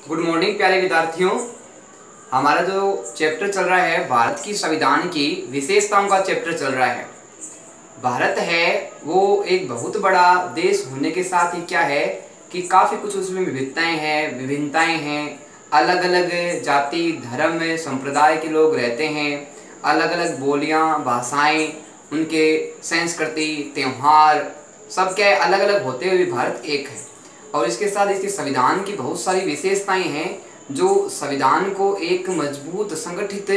Good morning प्यारे विद्यार्थियों। हमारा जो चैप्टर चल रहा है भारत की संविधान की विशेषताओं का चैप्टर चल रहा है। भारत है वो एक बहुत बड़ा देश होने के साथ ही क्या है कि काफ़ी कुछ उसमें विभिन्नताएं हैं। अलग अलग जाति धर्म संप्रदाय के लोग रहते हैं। अलग अलग बोलियां भाषाएं, उनके संस्कृति त्यौहार सब क्या है अलग अलग होते हुए भारत एक है। और इसके साथ इसके संविधान की बहुत सारी विशेषताएं हैं जो संविधान को एक मजबूत संगठित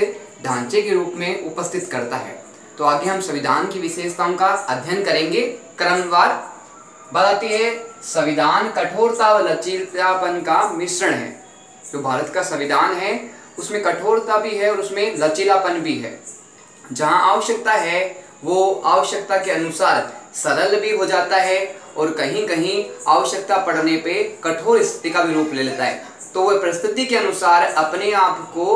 ढांचे के रूप में उपस्थित करता है। तो आगे हम संविधान की विशेषताओं का अध्ययन करेंगे क्रमवार। बताती है संविधान कठोरता व लचीलापन का मिश्रण है। जो भारत का संविधान है उसमें कठोरता भी है और उसमें लचीलापन भी है। जहां आवश्यकता है वो आवश्यकता के अनुसार सरल भी हो जाता है और कहीं कहीं आवश्यकता पड़ने पे कठोर स्थिति का भी रूप ले लेता है। तो वह परिस्थिति के अनुसार अपने आप को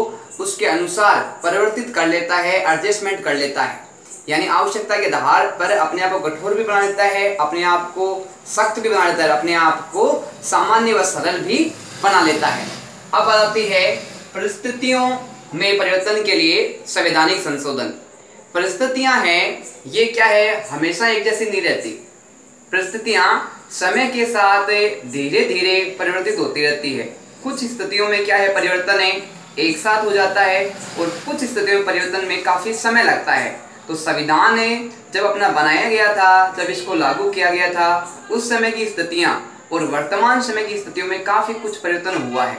उसके अनुसार परिवर्तित कर लेता है, एडजस्टमेंट कर लेता है। यानी आवश्यकता के आधार पर अपने आप को कठोर भी बना लेता है, अपने आप को सख्त भी बना लेता है, अपने आप को सामान्य व सरल भी बना लेता है। अब आती है परिस्थितियों में परिवर्तन के लिए संवैधानिक संशोधन। परिस्थितियां हैं ये क्या है हमेशा एक जैसी नहीं रहती। परिस्थितियां समय के साथ धीरे धीरे परिवर्तित होती रहती है। कुछ स्थितियों में क्या है परिवर्तन है एक साथ हो जाता है और कुछ स्थितियों में परिवर्तन में काफी समय लगता है। तो संविधान जब अपना बनाया गया था, जब इसको लागू किया गया था, उस समय की स्थितियां और वर्तमान समय की स्थितियों में काफी कुछ परिवर्तन हुआ है।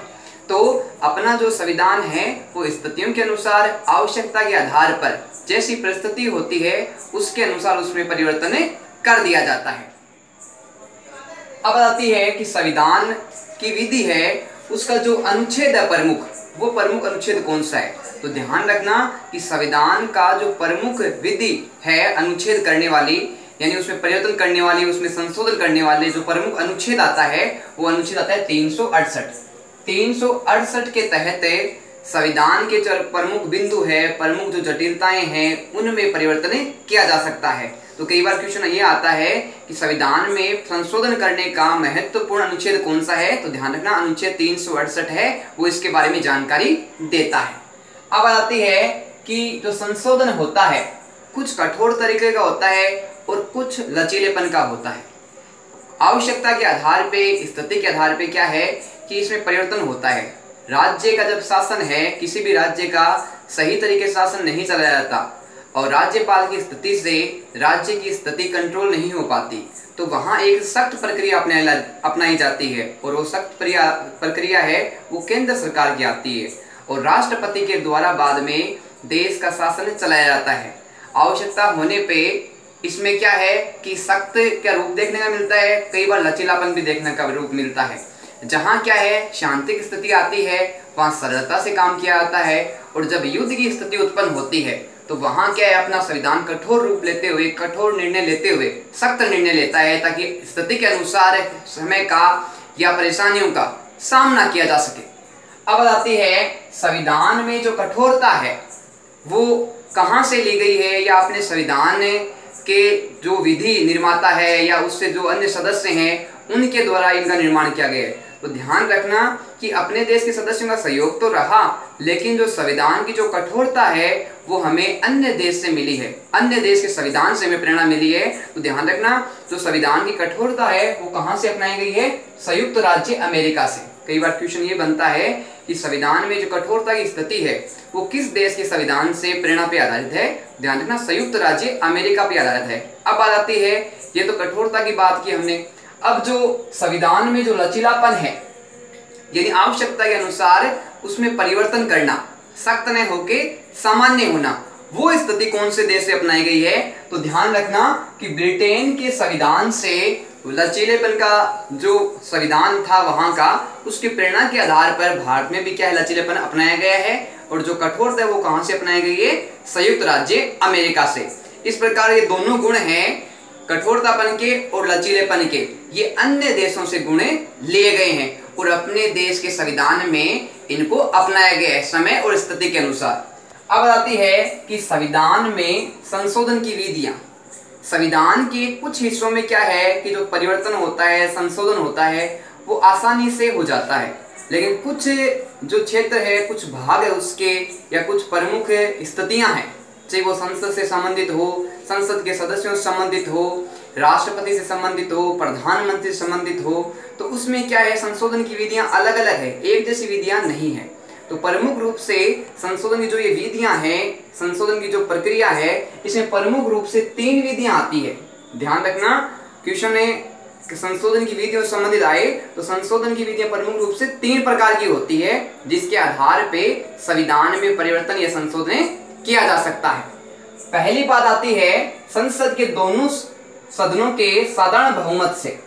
तो अपना जो संविधान है वो स्थितियों के अनुसार आवश्यकता के आधार पर जैसी परिस्थिति होती है उसके अनुसार उसमें परिवर्तन कर दिया जाता है। अब आती है कि संविधान की विधि है उसका जो अनुच्छेद है प्रमुख, वो प्रमुख अनुच्छेद कौन सा है। तो ध्यान रखना कि संविधान का जो प्रमुख विधि है अनुच्छेद करने वाली, यानी उसमें परिवर्तन करने वाली, उसमें संशोधन करने वाले जो प्रमुख अनुच्छेद आता है वो अनुच्छेद आता है 368। 368 के तहत संविधान के जो प्रमुख बिंदु है, प्रमुख जो जटिलताएं हैं, उनमें परिवर्तन किया जा सकता है। तो कई बार क्वेश्चन ये आता है कि संविधान में संशोधन करने का महत्वपूर्ण अनुच्छेद कौन सा है। तो ध्यान रखना अनुच्छेद 368 है, वो इसके बारे में जानकारी देता है। अब आती है कि जो संशोधन होता है कुछ कठोर तरीके का होता है और कुछ लचीलेपन का होता है। आवश्यकता के आधार पे, स्थिति के आधार पे क्या है कि इसमें परिवर्तन होता है। राज्य का जब शासन है, किसी भी राज्य का सही तरीके से शासन नहीं चलाया जाता और राज्यपाल की स्थिति से राज्य की स्थिति कंट्रोल नहीं हो पाती, तो वहां एक सख्त प्रक्रिया अपनाई जाती है और वो सख्त प्रक्रिया है वो केंद्र सरकार की आती है और राष्ट्रपति के द्वारा बाद में देश का शासन चलाया जाता है। आवश्यकता होने पे इसमें क्या है कि सख्त का रूप देखने का मिलता है, कई बार लचीलापन भी देखने का रूप मिलता है। जहां क्या है शांति की स्थिति आती है वहां सरलता से काम किया जाता है और जब युद्ध की स्थिति उत्पन्न होती है तो वहां क्या है अपना संविधान कठोर रूप लेते हुए, कठोर निर्णय लेते हुए सख्त निर्णय लेता है ताकि स्थिति के अनुसार समय का या परेशानियों का सामना किया जा सके। अब आती है संविधान में जो कठोरता है वो कहां से ली गई है या अपने संविधान के जो विधि निर्माता है या उससे जो अन्य सदस्य हैं उनके द्वारा इनका निर्माण किया गया है। तो ध्यान रखना कि अपने देश के सदस्यों का सहयोग तो रहा, लेकिन जो संविधान की जो कठोरता है वो हमें अन्य देश से मिली है, अन्य देश के संविधान से हमें प्रेरणा मिली है। तो ध्यान रखना जो संविधान की कठोरता है वो कहां से अपनाई गई है, संयुक्त राज्य अमेरिका से। कई बार क्वेश्चन ये बनता है कि संविधान में जो कठोरता की स्थिति है वो किस देश के संविधान से प्रेरणा पे आधारित है। ध्यान रखना संयुक्त राज्य अमेरिका पे आधारित है। अब बात आती है, ये तो कठोरता की बात की हमने, अब जो संविधान में जो लचीलापन है यानी आवश्यकता के अनुसार उसमें परिवर्तन करना, सख्त न होके सामान्य होना, वो स्थिति कौन से देश से अपनाई गई है। तो ध्यान रखना कि ब्रिटेन के संविधान से लचीलेपन का जो संविधान था वहां का, उसकी प्रेरणा के आधार पर भारत में भी क्या है लचीलेपन अपनाया गया है और जो कठोरता है वो कहां से अपनाई गई है, संयुक्त राज्य अमेरिका से। इस प्रकार ये दोनों गुण हैं कठोरतापन के और लचीलेपन के, ये अन्य देशों से गुण लिए गए हैं और अपने देश के संविधान में इनको अपनाया गया है समय और स्थिति के अनुसार। अब आती है कि संविधान में संशोधन की विधियां। संविधान के कुछ हिस्सों में क्या है कि जो परिवर्तन होता है, संशोधन होता है वो आसानी से हो जाता है। लेकिन कुछ जो क्षेत्र है, कुछ भाग है उसके, या कुछ प्रमुख स्थितियां हैं, चाहे वो संसद से संबंधित हो, संसद के सदस्यों से संबंधित हो, राष्ट्रपति से संबंधित हो, प्रधानमंत्री से संबंधित हो, तो उसमें क्या है, संशोधन की विधियां अलग अलग है, एक जैसी विधियां नहीं है। तो प्रमुख रूप से संशोधन की जो ये विधियां हैं, संशोधन की जो प्रक्रिया है, इसमें प्रमुख रूप से 3 विधियां आती है। ध्यान रखना, क्वेश्चन में संशोधन की विधियों से संबंधित आए तो संशोधन की विधियां प्रमुख रूप से 3 प्रकार की होती है, जिसके आधार पे संविधान में परिवर्तन या संशोधन किया जा सकता है। पहली बात आती है संसद के दोनों सदनों के साधारण बहुमत से।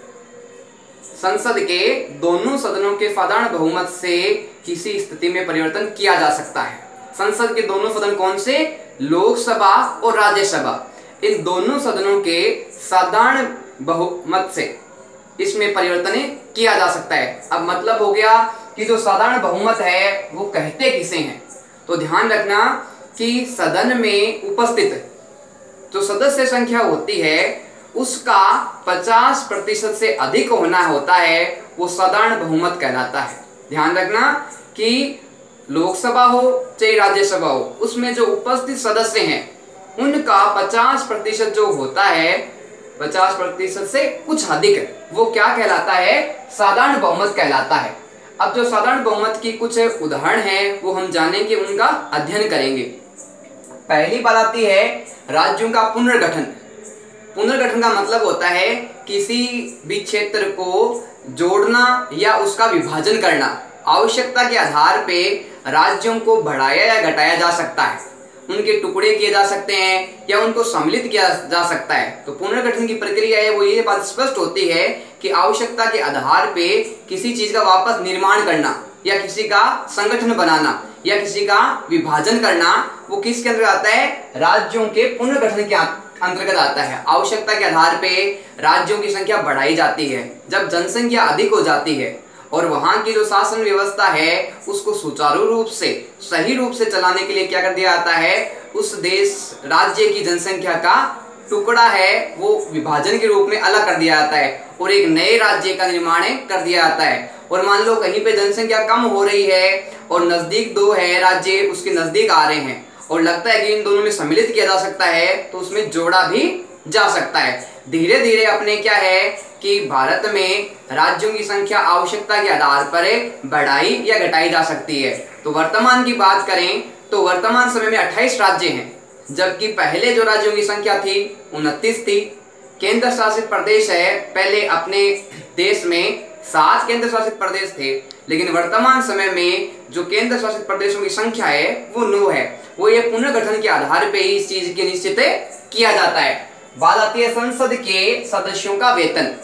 संसद के दोनों सदनों के साधारण बहुमत से किसी स्थिति में परिवर्तन किया जा सकता है। संसद के दोनों सदन कौन से? लोकसभा और राज्यसभा। इन दोनों सदनों के साधारण बहुमत से इसमें परिवर्तन किया जा सकता है। अब मतलब हो गया कि जो साधारण बहुमत है वो कहते किसे हैं? तो ध्यान रखना कि सदन में उपस्थित जो सदस्य संख्या होती है उसका 50% से अधिक होना होता है, वो साधारण बहुमत कहलाता है। ध्यान रखना कि लोकसभा हो चाहे राज्यसभा हो, उसमें जो उपस्थित सदस्य हैं उनका 50% जो होता है, 50% से कुछ अधिक, वो क्या कहलाता है? साधारण बहुमत कहलाता है। अब जो साधारण बहुमत की कुछ उदाहरण हैं वो हम जानेंगे, उनका अध्ययन करेंगे। पहली बात आती है राज्यों का पुनर्गठन। पुनर्गठन का मतलब होता है किसी भी क्षेत्र को जोड़ना या उसका विभाजन करना। आवश्यकता के आधार पे राज्यों को बढ़ाया या घटाया जा सकता है, उनके टुकड़े किए जा सकते हैं या उनको सम्मिलित किया जा सकता है। तो पुनर्गठन की प्रक्रिया है वो ये बात स्पष्ट होती है कि आवश्यकता के आधार पे किसी चीज का वापस निर्माण करना या किसी का संगठन बनाना या किसी का विभाजन करना, वो किसके अंतर्गत आता है? राज्यों के पुनर्गठन के अंतर्गत आता है। आवश्यकता के आधार पे राज्यों की संख्या बढ़ाई जाती है जब जनसंख्या अधिक हो जाती है और वहां की जो शासन व्यवस्था है उसको सुचारू रूप से, सही रूप से चलाने के लिए क्या कर दिया जाता है? उस देश राज्य की जनसंख्या का टुकड़ा है वो विभाजन के रूप में अलग कर दिया जाता है और एक नए राज्य का निर्माण कर दिया जाता है। और मान लो कहीं पे जनसंख्या कम हो रही है और नजदीक 2 है राज्य उसके नजदीक आ रहे हैं और लगता है कि इन दोनों में सम्मिलित किया जा सकता है, तो उसमें जोड़ा भी जा सकता है। धीरे धीरे अपने क्या है कि भारत में राज्यों की संख्या आवश्यकता के आधार पर बढ़ाई या घटाई जा सकती है। तो वर्तमान की बात करें तो वर्तमान समय में 28 राज्य हैं, जबकि पहले जो राज्यों की संख्या थी 29 थी। केंद्र शासित प्रदेश है, पहले अपने देश में 7 केंद्र शासित प्रदेश थे, लेकिन वर्तमान समय में जो केंद्र शासित प्रदेशों की संख्या है वो 9 है। वो ये पुनर्गठन के आधार पे ही इस चीज के निश्चित किया जाता है। बात आती है संसद के सदस्यों का वेतन।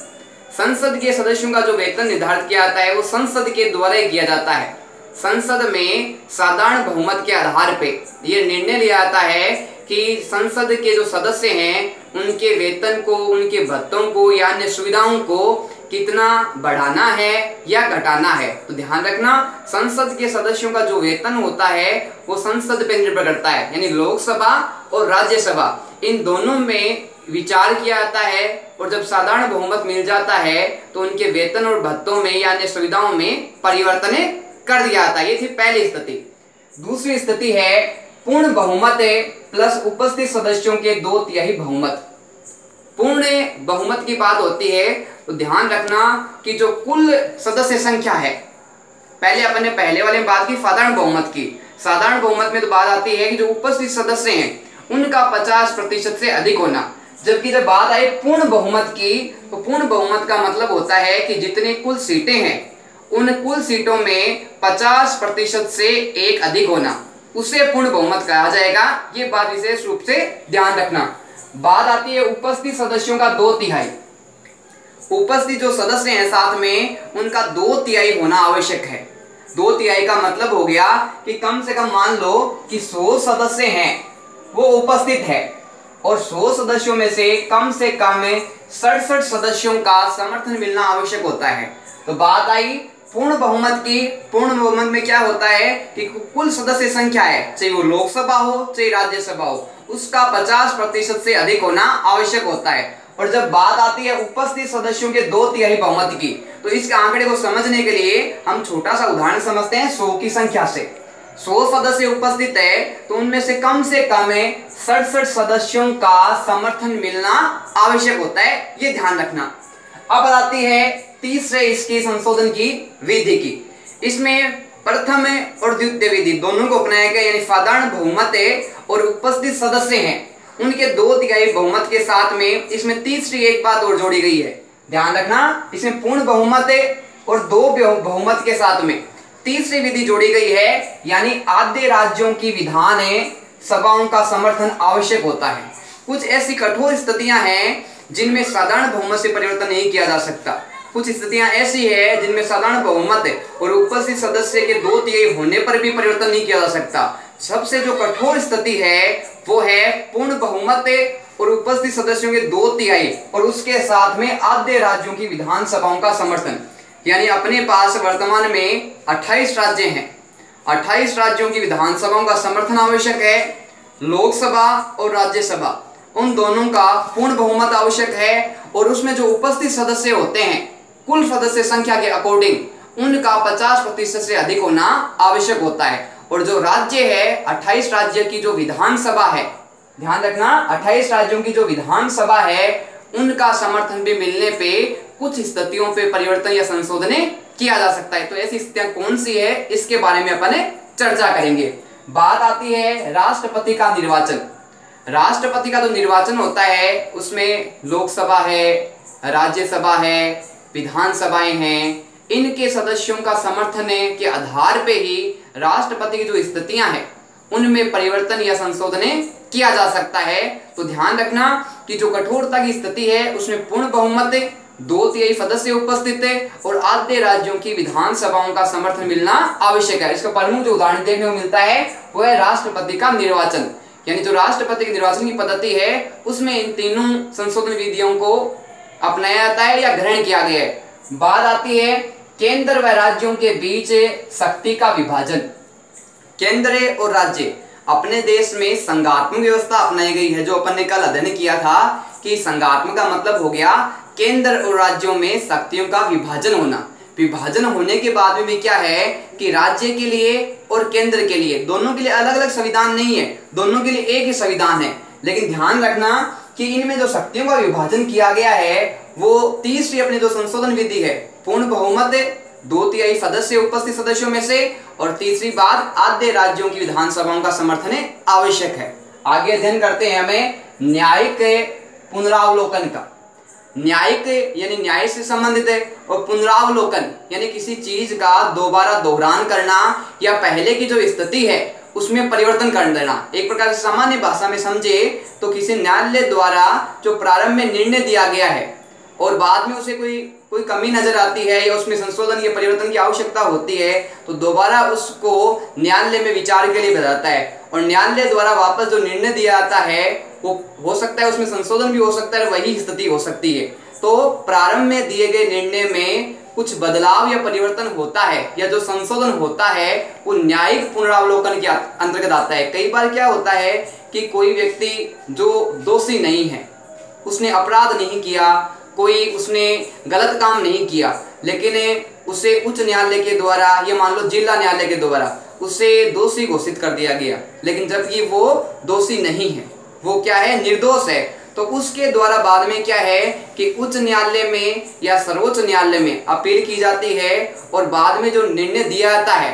संसद के सदस्यों का जो वेतन निर्धारित किया जाता है वो संसद के द्वारा किया जाता है। संसद में साधारण बहुमत के आधार पे ये निर्णय लिया जाता है कि संसद के जो सदस्य हैं उनके वेतन को, उनके भत्तों को या अन्य सुविधाओं को कितना बढ़ाना है या घटाना है। तो ध्यान रखना संसद के सदस्यों का जो वेतन होता है वो संसद पे निर्भर करता है, यानी लोकसभा और राज्यसभा इन दोनों में विचार किया जाता है और जब साधारण बहुमत मिल जाता है तो उनके वेतन और भत्तों में या अन्य सुविधाओं में परिवर्तन कर दिया जाता है। ये थी पहली स्थिति। दूसरी स्थिति है पूर्ण बहुमत प्लस उपस्थित सदस्यों के 2/3 बहुमत। पूर्ण बहुमत की बात होती है तो ध्यान रखना कि जो कुल सदस्य संख्या है, पहले अपन ने पहले वाले में बात की साधारण बहुमत की। साधारण बहुमत में तो बात आती है कि जो उपस्थित सदस्य हैं उनका 50% से अधिक होना, जबकि जब बात आई पूर्ण बहुमत की तो पूर्ण बहुमत का मतलब होता है कि जितने कुल सीटें हैं उन कुल सीटों में 50% से एक अधिक होना, उसे पूर्ण बहुमत कहा जाएगा। ये बात विशेष रूप से ध्यान रखना। बात आती है उपस्थित सदस्यों का 2/3। उपस्थित जो सदस्य हैं साथ में उनका 2/3 होना आवश्यक है। 2/3 का मतलब हो गया कि कम से कम मान लो कि 100 सदस्य हैं वो उपस्थित है और 100 सदस्यों में से कम 67 सदस्यों का समर्थन मिलना आवश्यक होता है। तो बात आई पूर्ण बहुमत की। पूर्ण बहुमत में क्या होता है कि कुल सदस्य संख्या है, चाहे वो लोकसभा हो चाहे राज्यसभा हो, उसका 50% से अधिक होना आवश्यक होता है और जब बात आती है उपस्थित सदस्यों के 2/3 बहुमत की, तो इस आंकड़े को समझने के लिए हम छोटा सा उदाहरण समझते हैं 100 की संख्या से। 100 सदस्य उपस्थित है तो उनमें से कम 67 सदस्यों का समर्थन मिलना आवश्यक होता है, ये ध्यान रखना। अब आती है तीसरे इसकी संशोधन की विधि की। इसमें प्रथम और द्वितीय विधि दोनों को अपनाया गया, यानी साधारण बहुमत और उपस्थित सदस्य हैं उनके 2/3 बहुमत के साथ में इसमें तीसरी एक बात और जोड़ी गई है, ध्यान रखना। इसमें पूर्ण बहुमत और 2 बहुमत के साथ में तीसरी विधि जोड़ी गई है, यानी आधे राज्यों की विधान सभाओं का समर्थन आवश्यक होता है। कुछ ऐसी कठोर स्थितियां हैं जिनमें साधारण बहुमत से परिवर्तन नहीं किया जा सकता। कुछ स्थितियां ऐसी है जिनमें साधारण बहुमत और उपस्थित सदस्य के 2/3 होने पर भी परिवर्तन नहीं किया जा सकता। सबसे जो कठोर स्थिति है वो है पूर्ण बहुमत और उपस्थित सदस्यों के 2/3 और उसके साथ में आधे राज्यों की विधानसभाओं का समर्थन। यानी अपने पास वर्तमान में 28 राज्य हैं, 28 राज्यों की विधानसभाओं का समर्थन आवश्यक है। लोकसभा और राज्यसभा उन दोनों का पूर्ण बहुमत आवश्यक है और उसमें जो उपस्थित सदस्य होते हैं कुल सदस्य संख्या के अकॉर्डिंग उनका 50% से अधिक होना आवश्यक होता है। और जो राज्य है 28 राज्य की जो विधानसभा है, ध्यान रखना 28 राज्यों की जो विधानसभा है उनका समर्थन भी मिलने पे कुछ स्थितियों पे परिवर्तन या संशोधन किया जा सकता है। तो ऐसी स्थितियां कौन सी है इसके बारे में अपन चर्चा करेंगे। बात आती है राष्ट्रपति का निर्वाचन। राष्ट्रपति का जो निर्वाचन होता है उसमें लोकसभा है, राज्यसभा है, विधानसभाएं हैं, इनके सदस्यों का समर्थन के आधार पे ही राष्ट्रपति की जो स्थितियां हैं उनमें परिवर्तन या संशोधन किया जा सकता है। तो ध्यान रखना कि जो कठोरता की स्थिति है उसमें पूर्ण बहुमत 2/3 सदस्य उपस्थित है और आधे राज्यों की विधानसभाओं का समर्थन मिलना आवश्यक है। इसका प्रमुख जो उदाहरण देखने को मिलता है वो है राष्ट्रपति का निर्वाचन। यानी जो राष्ट्रपति के निर्वाचन की पद्धति है उसमें इन तीनों संशोधन विधियों को अपनाया जाता है या ग्रहण किया गया है। बात आती है केंद्र व राज्यों के बीच शक्ति का विभाजन। केंद्र और राज्य अपने देश में संघात्मक व्यवस्था अपनाई गई है। जो अपन ने कल अध्ययन किया था कि संघात्मक का मतलब हो गया केंद्र और राज्यों में शक्तियों का विभाजन होना। विभाजन होने के बाद में क्या है कि राज्य के लिए और केंद्र के लिए दोनों के लिए अलग अलग संविधान नहीं है, दोनों के लिए एक ही संविधान है। लेकिन ध्यान रखना कि इनमें जो शक्तियों का विभाजन किया गया है वो तीसरी अपनी जो संशोधन विधि है पूर्ण बहुमत 2/3 सदस्य उपस्थित सदस्यों में से और तीसरी बात आधे राज्यों की विधानसभाओं का समर्थन आवश्यक है। आगे अध्ययन करते हैं हमें न्यायिक पुनरावलोकन का। न्यायिक यानी न्याय से संबंधित है और पुनरावलोकन यानी किसी चीज का दोबारा दोहरान करना या पहले की जो स्थिति है उसमें परिवर्तन कर देना। एक प्रकार से सामान्य भाषा में समझे तो किसी न्यायालय द्वारा जो प्रारंभ में निर्णय दिया गया है और बाद में उसे कोई कमी नजर आती है या उसमें संशोधन या परिवर्तन की आवश्यकता होती है तो दोबारा उसको न्यायालय में विचार के लिए भेजाता है और न्यायालय द्वारा वापस जो निर्णय दिया जाता है वो हो सकता है उसमें संशोधन भी हो सकता है, वही स्थिति हो सकती है। तो प्रारंभ में दिए गए निर्णय में कुछ बदलाव या परिवर्तन होता है या जो संशोधन होता है वो न्यायिक पुनरावलोकन के अंतर्गत आता है। कई बार क्या होता है कि कोई व्यक्ति जो दोषी नहीं है, उसने अपराध नहीं किया, कोई उसने गलत काम नहीं किया, लेकिन उसे उच्च न्यायालय के द्वारा या मान लो जिला न्यायालय के द्वारा उसे दोषी घोषित कर दिया गया, लेकिन जबकि वो दोषी नहीं है, वो क्या है निर्दोष है। तो उसके द्वारा बाद में क्या है कि उच्च न्यायालय में या सर्वोच्च न्यायालय में अपील की जाती है और बाद में जो निर्णय दिया जाता है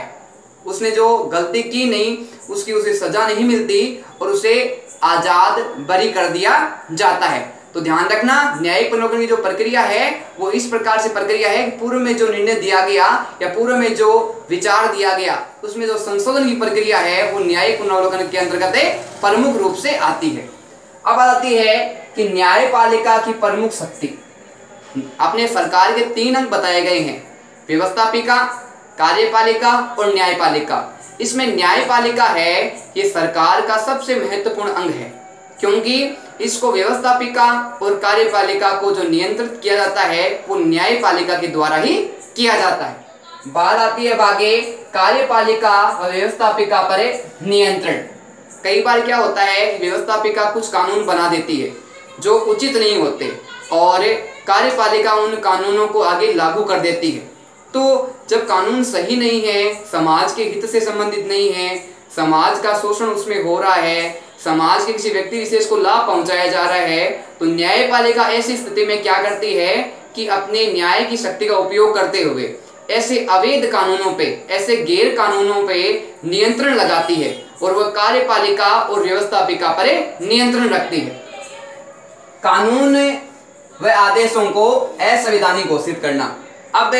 उसने जो गलती की नहीं उसकी उसे सजा नहीं मिलती और उसे आजाद बरी कर दिया जाता है। तो ध्यान रखना न्यायिक पुनरावलोकन की जो प्रक्रिया है वो इस प्रकार से प्रक्रिया है कि पूर्व में जो निर्णय दिया गया या पूर्व में जो विचार दिया गया उसमें जो संशोधन की प्रक्रिया है वो न्यायिक पुनरावलोकन के अंतर्गत प्रमुख रूप से आती है। अब आती है कि न्यायपालिका की प्रमुख शक्ति। अपने सरकार के 3 अंग बताए गए हैं, व्यवस्थापिका, कार्यपालिका और न्यायपालिका। इसमें न्यायपालिका है ये सरकार का सबसे महत्वपूर्ण अंग है क्योंकि इसको व्यवस्थापिका और कार्यपालिका को जो नियंत्रित किया जाता है वो न्यायपालिका के द्वारा ही किया जाता है। बात आती है आगे कार्यपालिका और व्यवस्थापिका पर नियंत्रण। कई बार क्या होता है कि व्यवस्थापिका कुछ कानून बना देती है जो उचित नहीं होते, और कार्यपालिका उन कानूनों को आगे लागू कर देती है। तो जब कानून सही नहीं है, समाज के हित से संबंधित नहीं है, समाज का शोषण उसमें हो रहा है, समाज के किसी व्यक्ति विशेष को लाभ पहुंचाया जा रहा है, तो न्यायपालिका ऐसी स्थिति में क्या करती है कि अपने न्याय की शक्ति का उपयोग करते हुए ऐसे अवैध कानूनों पे, ऐसे गैर कानूनों पे नियंत्रण लगाती है और वह कार्यपालिका और व्यवस्थापिका पर नियंत्रण रखती है। कानून व आदेशों को असंवैधानिक घोषित करना। अब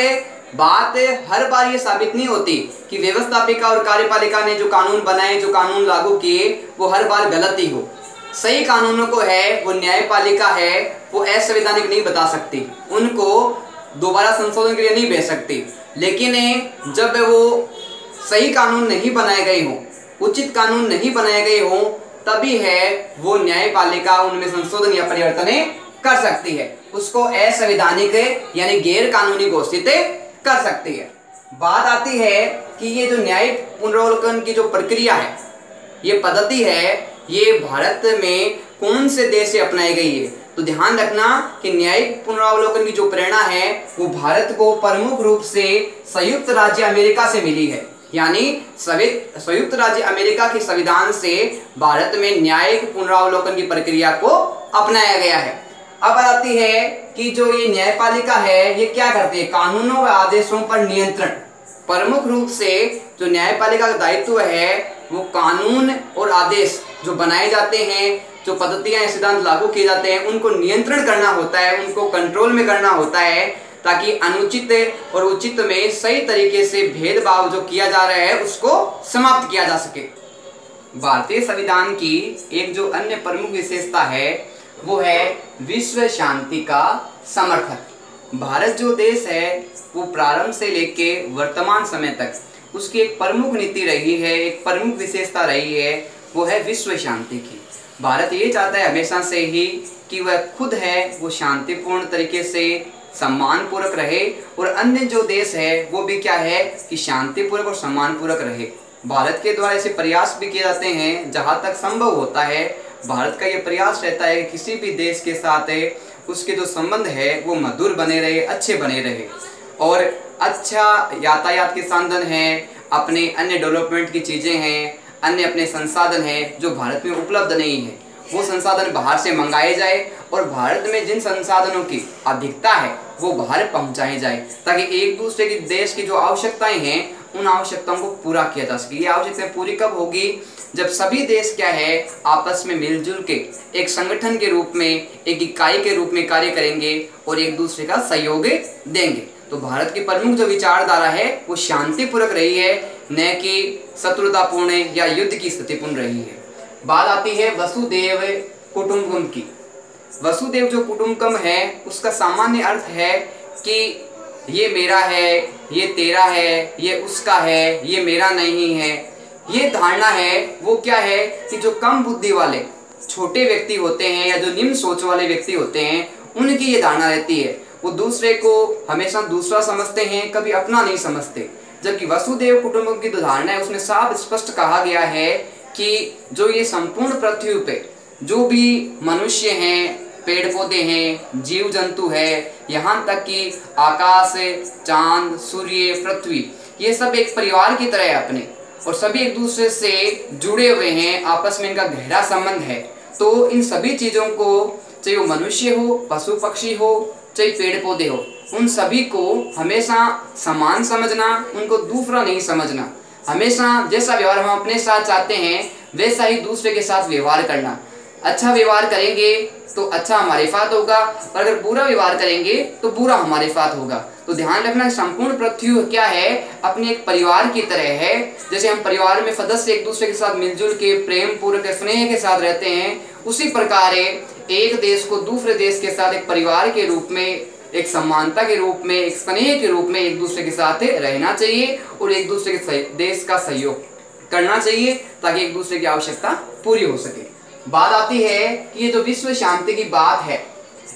बात हर बार ये साबित नहीं होती कि व्यवस्थापिका और कार्यपालिका ने जो कानून बनाए, जो कानून लागू किए, वो हर बार गलत ही हो। सही कानूनों को है वो न्यायपालिका है वो असंवैधानिक नहीं बता सकती, उनको दोबारा संशोधन के लिए नहीं भेज सकती। लेकिन जब वो सही कानून नहीं बनाए गए हों, उचित कानून नहीं बनाए गए हों, तभी है वो न्यायपालिका उनमें संशोधन या परिवर्तन कर सकती है, उसको असंवैधानिक यानी गैर कानूनी घोषित कर सकती है। बात आती है कि ये जो न्यायिक पुनरावलोकन की जो प्रक्रिया है, ये पद्धति है, ये भारत में कौन से देश से अपनाई गई है। तो ध्यान रखना कि न्यायिक पुनरावलोकन की जो प्रेरणा है वो भारत को प्रमुख रूप से संयुक्त राज्य अमेरिका से मिली है। यानी संयुक्त राज्य अमेरिका के संविधान से भारत में न्यायिक पुनरावलोकन की प्रक्रिया को अपनाया गया है। अब आती है कि जो ये न्यायपालिका है ये क्या करती है, कानूनों व आदेशों पर नियंत्रण। प्रमुख रूप से जो न्यायपालिका का दायित्व है वो कानून और आदेश जो बनाए जाते हैं, जो पद्धतियां सिद्धांत लागू किए जाते हैं, उनको नियंत्रण करना होता है, उनको कंट्रोल में करना होता है, ताकि अनुचित और उचित में सही तरीके से भेदभाव जो किया जा रहा है उसको समाप्त किया जा सके। भारतीय संविधान की एक जो अन्य प्रमुख विशेषता है वो है विश्व शांति का समर्थन। भारत जो देश है वो प्रारंभ से लेके वर्तमान समय तक उसकी एक प्रमुख नीति रही है, एक प्रमुख विशेषता रही है, वो है विश्व शांति की। भारत ये चाहता है हमेशा से ही कि वह खुद है वो शांतिपूर्ण तरीके से सम्मान पूर्वक रहे और अन्य जो देश है वो भी क्या है कि शांतिपूर्वक और सम्मान पूर्वक रहे। भारत के द्वारा ऐसे प्रयास भी किए जाते हैं, जहाँ तक संभव होता है भारत का ये प्रयास रहता है कि किसी भी देश के साथ उसके जो संबंध है वो मधुर बने रहे, अच्छे बने रहे और अच्छा यातायात के साधन हैं, अपने अन्य डेवलपमेंट की चीज़ें हैं, अन्य अपने संसाधन हैं जो भारत में उपलब्ध नहीं है, वो संसाधन बाहर से मंगाए जाए और भारत में जिन संसाधनों की अधिकता है वो बाहर पहुंचाए जाए, ताकि एक दूसरे के देश की जो आवश्यकताएं हैं उन आवश्यकताओं को पूरा किया जा सके। ये आवश्यकताएं पूरी कब होगी, जब सभी देश क्या है आपस में मिलजुल के एक संगठन के रूप में, एक इकाई के रूप में कार्य करेंगे और एक दूसरे का सहयोग देंगे। तो भारत की प्रमुख जो विचारधारा है वो शांतिपूर्वक रही है, न कि शत्रुतापूर्ण या युद्ध की स्थितिपूर्ण रही है। बात आती है वसुदेव कुटुंबकम की। वसुदेव जो कुटुंबकम है उसका सामान्य अर्थ है कि ये मेरा है, ये तेरा है, ये उसका है, ये मेरा नहीं है। ये धारणा है वो क्या है कि जो कम बुद्धि वाले छोटे व्यक्ति होते हैं या जो निम्न सोच वाले व्यक्ति होते हैं उनकी ये धारणा रहती है, वो दूसरे को हमेशा दूसरा समझते हैं, कभी अपना नहीं समझते। जबकि वसुदेव कुटुंबकम की जो धारणा है उसमें साफ स्पष्ट कहा गया है कि जो ये संपूर्ण पृथ्वी पे जो भी मनुष्य हैं, पेड़ पौधे हैं, जीव जंतु है, यहाँ तक कि आकाश, चांद, सूर्य, पृथ्वी, ये सब एक परिवार की तरह है अपने, और सभी एक दूसरे से जुड़े हुए हैं, आपस में इनका गहरा संबंध है। तो इन सभी चीज़ों को, चाहे वो मनुष्य हो, पशु पक्षी हो, चाहे पेड़ पौधे हो, उन सभी को हमेशा समान समझना, उनको दूसरा नहीं समझना। हमेशा जैसा व्यवहार हम अपने साथ चाहते हैं वैसा ही दूसरे के साथ व्यवहार करना। अच्छा व्यवहार करेंगे तो अच्छा हमारे साथ होगा, और अगर बुरा व्यवहार करेंगे तो बुरा हमारे साथ होगा। तो ध्यान रखना संपूर्ण पृथ्वी क्या है अपने एक परिवार की तरह है। जैसे हम परिवार में सदस्य एक दूसरे के साथ मिलजुल के प्रेम पूर्वक स्नेह के साथ रहते हैं, उसी प्रकार एक देश को दूसरे देश के साथ एक परिवार के रूप में, एक समानता के रूप में, एक स्नेह के रूप में एक दूसरे के साथ रहना चाहिए और एक दूसरे के देश का सहयोग करना चाहिए ताकि एक दूसरे की आवश्यकता पूरी हो सके। बात आती है कि ये जो विश्व शांति की बात है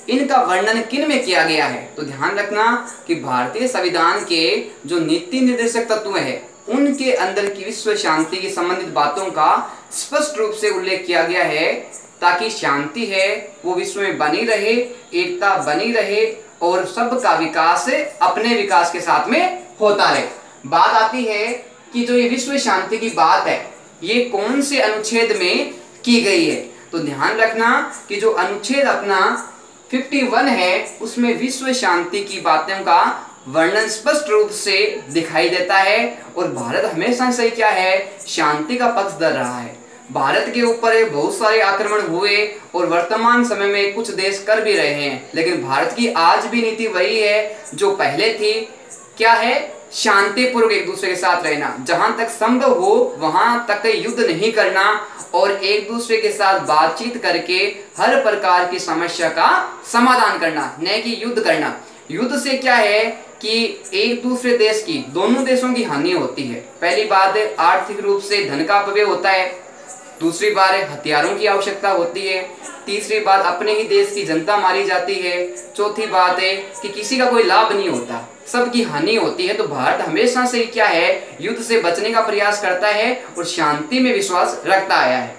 इनका वर्णन किन में किया गया है। तो ध्यान रखना कि भारतीय संविधान के जो नीति निर्देशक तत्व है उनके अंदर की विश्व शांति की संबंधित बातों का स्पष्ट रूप से उल्लेख किया गया है ताकि शांति है वो विश्व में बनी रहे, एकता बनी रहे और सबका विकास अपने विकास के साथ में होता रहे। बात आती है कि जो ये विश्व शांति की बात है ये कौन से अनुच्छेद में की गई है। तो ध्यान रखना कि जो अनुच्छेद अपना 51 है उसमें विश्व शांति की बातों का वर्णन स्पष्ट रूप से दिखाई देता है और भारत हमेशा से क्या है, शांति का पक्ष धर रहा है। भारत के ऊपर बहुत सारे आक्रमण हुए और वर्तमान समय में कुछ देश कर भी रहे हैं, लेकिन भारत की आज भी नीति वही है जो पहले थी। क्या है, शांतिपूर्वक एक दूसरे के साथ रहना, जहां तक संभव हो वहां तक युद्ध नहीं करना और एक दूसरे के साथ बातचीत करके हर प्रकार की समस्या का समाधान करना, न कि युद्ध करना। युद्ध से क्या है कि एक दूसरे देश की, दोनों देशों की हानि होती है। पहली बात है आर्थिक रूप से धन का अपव्यय होता है, दूसरी बात है हथियारों की आवश्यकता होती है, तीसरी बात अपने ही देश की जनता मारी जाती है, चौथी बात है कि किसी का कोई लाभ नहीं होता, सबकी हानि होती है। तो भारत हमेशा से क्या है, युद्ध से बचने का प्रयास करता है और शांति में विश्वास रखता आया है।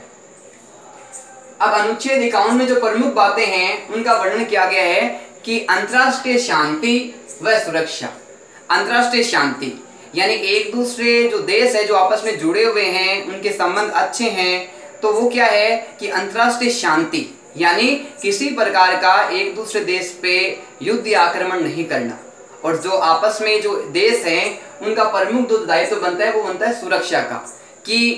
अब अनुच्छेद 51 में जो प्रमुख बातें हैं उनका वर्णन किया गया है कि अंतर्राष्ट्रीय शांति व सुरक्षा। अंतर्राष्ट्रीय शांति यानी एक दूसरे जो देश है जो आपस में जुड़े हुए हैं, उनके संबंध अच्छे हैं, तो वो क्या है कि अंतर्राष्ट्रीय शांति यानी किसी प्रकार का एक दूसरे देश पे युद्ध या आक्रमण नहीं करना। और जो आपस में जो देश हैं उनका प्रमुख जो दायित्व बनता है वो बनता है सुरक्षा का, कि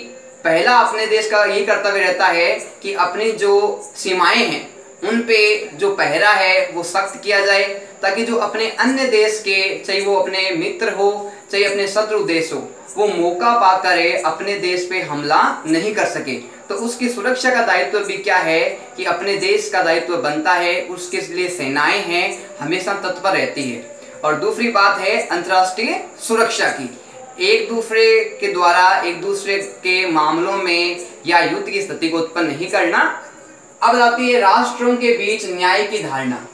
पहला अपने देश का यही कर्तव्य रहता है कि अपनी जो सीमाएं हैं उन पे जो पहरा है वो सख्त किया जाए, ताकि जो अपने अन्य देश के, चाहे वो अपने मित्र हो चाहे अपने शत्रु देश हो, वो मौका पाकर अपने देश पे हमला नहीं कर सके। तो उसकी सुरक्षा का दायित्व भी क्या है कि अपने देश का दायित्व बनता है, उसके लिए सेनाएं हैं हमेशा तत्पर रहती है। और दूसरी बात है अंतर्राष्ट्रीय सुरक्षा की, एक दूसरे के द्वारा एक दूसरे के मामलों में या युद्ध की स्थिति को उत्पन्न नहीं करना। अब आती है राष्ट्रों के बीच न्याय की धारणा।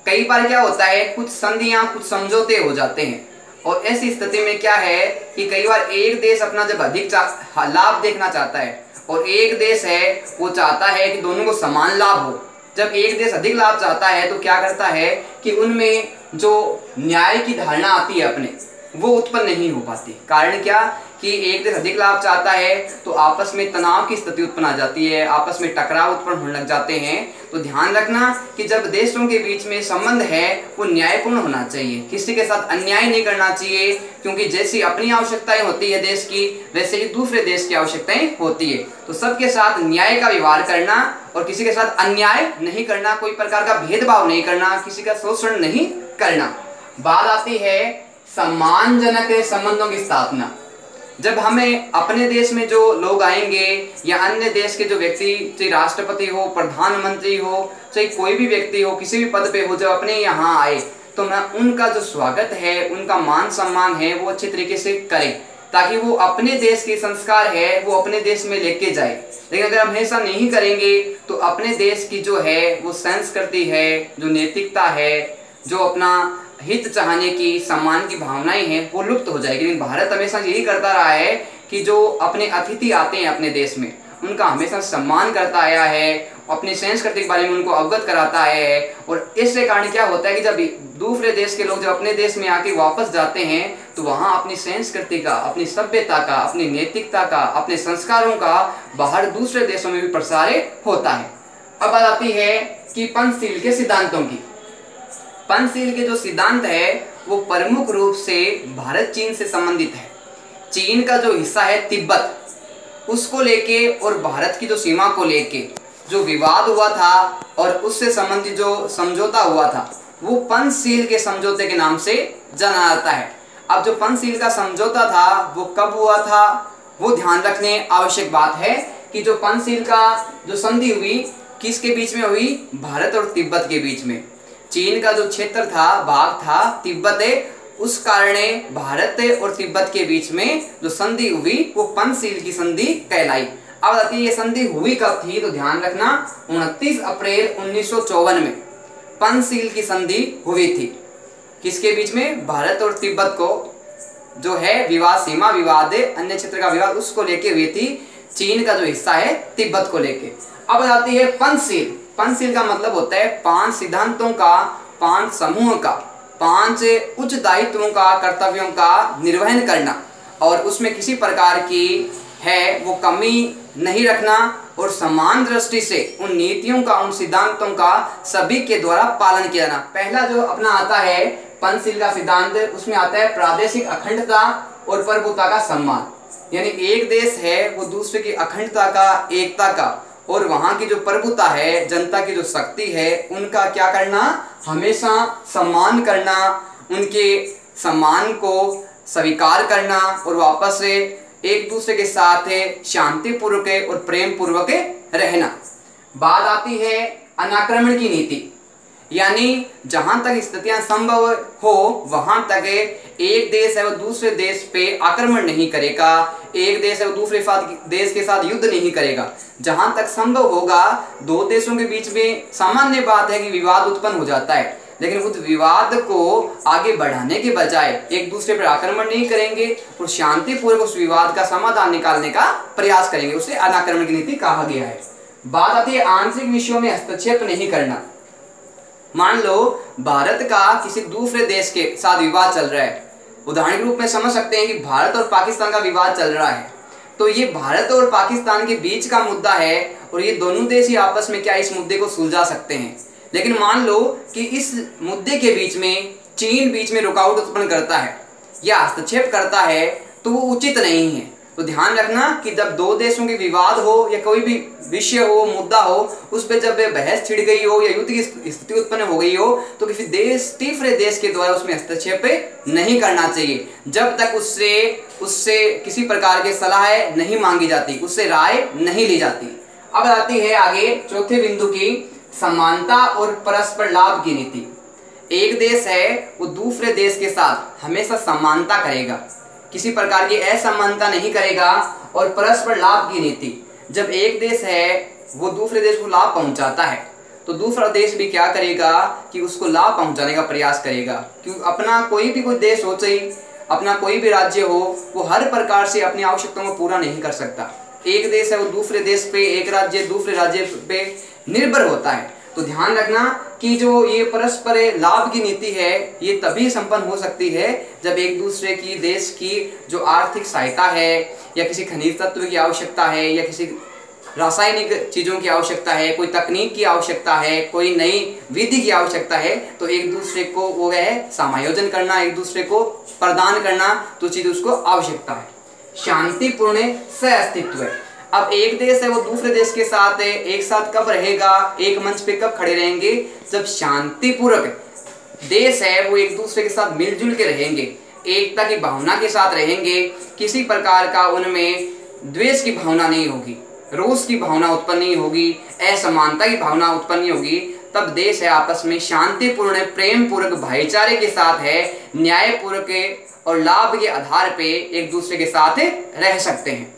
कई बार क्या होता है, कुछ संधियां, कुछ समझौते हो जाते हैं और ऐसी स्थिति में क्या है कि कई बार एक देश अपना जब अधिक लाभ देखना चाहता है और एक देश है वो चाहता है कि दोनों को समान लाभ हो। जब एक देश अधिक लाभ चाहता है तो क्या करता है कि उनमें जो न्याय की धारणा आती है अपने, वो उत्पन्न नहीं हो पाती। कारण क्या कि एक देश अधिक लाभ चाहता है तो आपस में तनाव की स्थिति उत्पन्न आ जाती है, आपस में टकराव उत्पन्न होने लग जाते हैं। तो ध्यान रखना कि जब देशों के बीच में संबंध है वो न्यायपूर्ण होना चाहिए, किसी के साथ अन्याय नहीं करना चाहिए, क्योंकि जैसी अपनी आवश्यकताएं होती है देश की, वैसे ही दूसरे देश की आवश्यकताएं होती है। तो सबके साथ न्याय का व्यवहार करना और किसी के साथ अन्याय नहीं करना, कोई प्रकार का भेदभाव नहीं करना, किसी का शोषण नहीं करना। बात आती है सम्मानजनक संबंधों की स्थापना। जब हमें अपने देश में जो लोग आएंगे या अन्य देश के जो व्यक्ति, चाहे राष्ट्रपति हो, प्रधानमंत्री हो, चाहे कोई भी व्यक्ति हो, किसी भी पद पे हो, जब अपने यहाँ आए तो मैं उनका जो स्वागत है, उनका मान सम्मान है वो अच्छे तरीके से करें, ताकि वो अपने देश के संस्कार है वो अपने देश में लेके जाए। लेकिन अगर हम ऐसा नहीं करेंगे तो अपने देश की जो है वो संस्कृति है, जो नैतिकता है, जो अपना हित चाहने की, सम्मान की भावनाएं हैं, वो लुप्त हो जाएगी। लेकिन भारत हमेशा यही करता रहा है कि जो अपने अतिथि आते हैं अपने देश में उनका हमेशा सम्मान करता आया है, अपनी संस्कृति के बारे में उनको अवगत कराता है। और इसके कारण क्या होता है कि जब दूसरे देश के लोग जब अपने देश में आके वापस जाते हैं तो वहाँ अपनी संस्कृति का, अपनी सभ्यता का, अपनी नैतिकता का, अपने संस्कारों का बाहर दूसरे देशों में भी प्रसार होता है। अब बात आती है कि पंचशील के सिद्धांतों की। पंचशील के जो सिद्धांत है वो प्रमुख रूप से भारत चीन से संबंधित है। चीन का जो हिस्सा है तिब्बत, उसको लेके और भारत की जो सीमा को लेके जो विवाद हुआ था और उससे संबंधित जो समझौता हुआ था वो पंचशील के समझौते के नाम से जाना जाता है। अब जो पंचशील का समझौता था वो कब हुआ था, वो ध्यान रखने आवश्यक बात है कि जो पंचशील का जो संधि हुई किसके बीच में हुई, भारत और तिब्बत के बीच में। चीन का जो क्षेत्र था, भाग था तिब्बत है, उस कारण भारत और तिब्बत के बीच में जो संधि हुई वो पंचशील की संधि कहलाई। अब आती है ये संधि हुई कब थी, तो ध्यान रखना 29 अप्रैल 1954 में पंचशील की संधि हुई थी। किसके बीच में, भारत और तिब्बत को जो है विवाद, सीमा विवाद है, अन्य क्षेत्र का विवाद, उसको लेके हुई थी। चीन का जो हिस्सा है तिब्बत को लेके। अब आती है पंचशील। पंचशील का मतलब होता है 5 सिद्धांतों का, 5 समूह का, 5 उच्च दायित्वों का, कर्तव्यों का निर्वहन करना, और उसमें किसी प्रकार की है वो कमी नहीं रखना, और समान दृष्टि से उन नीतियों का, उन सिद्धांतों का सभी के द्वारा पालन किया जाना। पहला जो अपना आता है पंचशील का सिद्धांत, उसमें आता है प्रादेशिक अखंडता और प्रभुता का सम्मान। यानी एक देश है वो दूसरे की अखंडता का, एकता का, और वहां की जो प्रभुता है, जनता की जो शक्ति है, उनका क्या करना, हमेशा सम्मान करना, उनके सम्मान को स्वीकार करना, और वापस से एक दूसरे के साथ शांतिपूर्वक और प्रेम पूर्वक रहना। बात आती है अनाक्रमण की नीति, यानी जहां तक स्थितियां संभव हो वहां तक एक देश है वो दूसरे देश पे आक्रमण नहीं करेगा, एक देश है वो दूसरे देश के साथ युद्ध नहीं करेगा। जहां तक संभव होगा, दो देशों के बीच में सामान्य बात है कि विवाद उत्पन्न हो जाता है, लेकिन उस विवाद को आगे बढ़ाने के बजाय एक दूसरे पर आक्रमण नहीं करेंगे और शांतिपूर्वक उस विवाद का समाधान निकालने का प्रयास करेंगे। उसे अनाक्रमण की नीति कहा गया है। बात आती है आंतरिक विषयों में हस्तक्षेप नहीं करना। मान लो भारत का किसी दूसरे देश के साथ विवाद चल रहा है, उदाहरण के रूप में समझ सकते हैं कि भारत और पाकिस्तान का विवाद चल रहा है, तो ये भारत और पाकिस्तान के बीच का मुद्दा है और ये दोनों देश ही आपस में क्या इस मुद्दे को सुलझा सकते हैं। लेकिन मान लो कि इस मुद्दे के बीच में चीन बीच में रुकावट उत्पन्न करता है या हस्तक्षेप करता है, तो वो उचित नहीं है। तो ध्यान रखना कि जब दो देशों के विवाद हो या कोई भी विषय हो, मुद्दा हो, उस पर जब बहस छिड़ गई हो या युद्ध की स्थिति उत्पन्न हो गई हो, तो किसी तीसरे देश के द्वारा उसमें हस्तक्षेप नहीं करना चाहिए, जब तक उससे किसी प्रकार की सलाह नहीं मांगी जाती, उससे राय नहीं ली जाती। अब आती है आगे चौथे बिंदु की समानता और परस्पर लाभ की नीति। एक देश है वो दूसरे देश के साथ हमेशा समानता करेगा, किसी प्रकार की असमानता नहीं करेगा, और परस्पर लाभ की नीति, जब एक देश है वो दूसरे देश को लाभ पहुंचाता है तो दूसरा देश भी क्या करेगा कि उसको लाभ पहुंचाने का प्रयास करेगा। क्योंकि अपना कोई देश हो, चाहे अपना कोई भी राज्य हो, वो हर प्रकार से अपनी आवश्यकताओं को पूरा नहीं कर सकता। एक देश है वो दूसरे देश पे, एक राज्य दूसरे राज्य पे निर्भर होता है। तो ध्यान रखना कि जो ये परस्पर लाभ की नीति है ये तभी संपन्न हो सकती है जब एक दूसरे की देश की जो आर्थिक सहायता है या किसी खनिज तत्व की आवश्यकता है या किसी रासायनिक चीज़ों की आवश्यकता है, कोई तकनीक की आवश्यकता है, कोई नई विधि की आवश्यकता है, तो एक दूसरे को वो है समायोजन करना, एक दूसरे को प्रदान करना, तो चीज़ उसको आवश्यकता है। शांतिपूर्ण सहअस्तित्व। अब एक देश है वो दूसरे देश के साथ एक साथ कब रहेगा, एक मंच पे कब खड़े रहेंगे, जब शांतिपूर्वक देश है वो एक दूसरे के साथ मिलजुल के रहेंगे, एकता की भावना के साथ रहेंगे, किसी प्रकार का उनमें द्वेष की भावना नहीं होगी, रोष की भावना उत्पन्न नहीं होगी, असमानता की भावना उत्पन्न नहीं होगी, तब देश है आपस में शांतिपूर्ण प्रेम पूर्वक भाईचारे के साथ है न्यायपूर्वक और लाभ के आधार पे एक दूसरे के साथ रह सकते हैं।